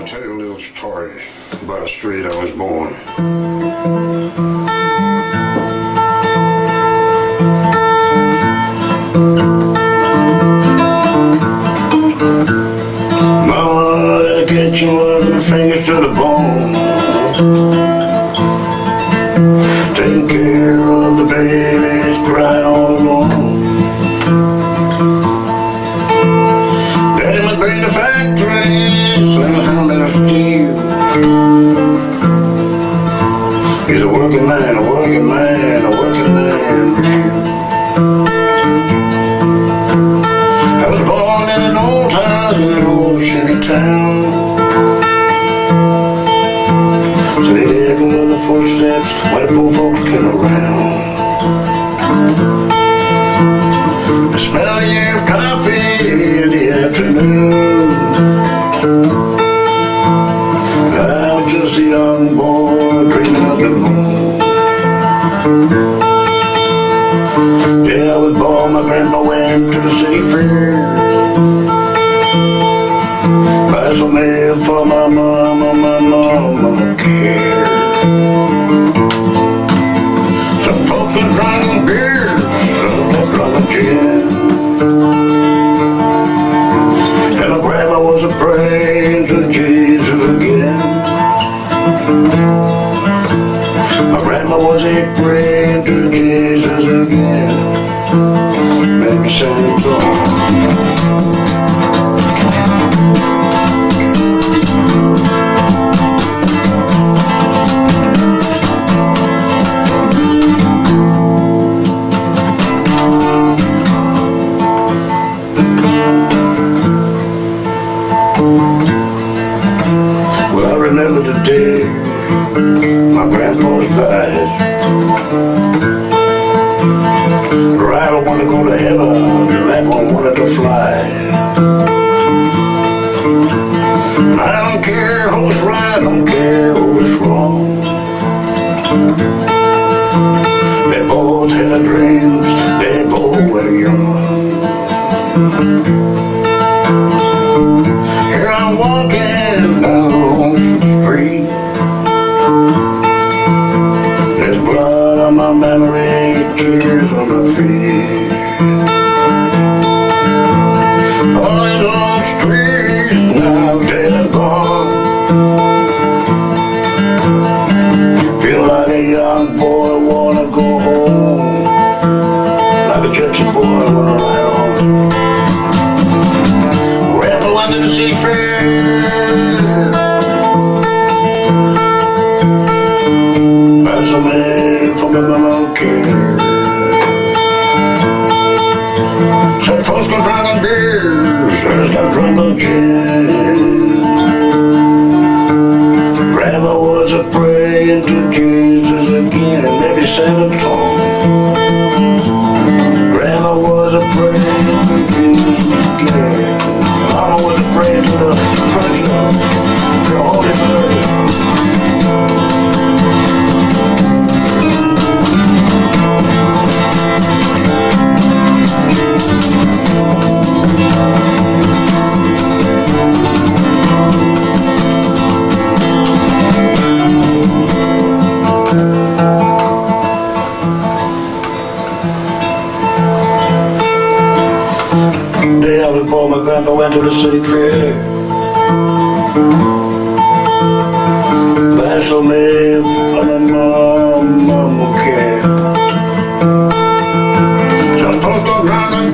I'll tell you a little story about a street I was born. Mama in the kitchen working her fingers to the bone, taking care of the babies crying all alone. Daddy must be in the factory, selling a helmet of steel. He's a working man, a working man, a working man. I was born in an old house in an old shanty town. So they echo of the footsteps while the poor folks came around. The smell of coffee in the afternoon. I was just a young boy dreaming of the moon. Yeah, I was born, my grandpa went to the city fair, buy some mail for my mama cared. Some folks were drinking beer, some were drinking gin, and my grandma was a-praying to Jesus again. My grandma was a-praying to Jesus again. Maybe sing a song. Well, I remember the day my grandpa's died. Right, I want to go to heaven, the left one wanted to fly. I don't care who's right, I don't care who's wrong. They both had their dreams, they both were young. Here I'm walking down a lonesome street. There's blood on my memory, tears on my feet. All these old streets now dead and gone. Feel like a young boy, wanna go home. Like a gypsy boy, wanna ride on. Grandpa went to the city fair, buy some egg for my mama care. Some folks got drunk on beer, others got drunk on gin. Grandma was a-praying to Jesus again. Maybe Santa Claus. Grandma was a-praying to Jesus again. Mama was a-praying to the precious, the Holy Mother. Day I was born, my grandpa went to the city fair, buy some mail for my mama care. Some folks got drunk on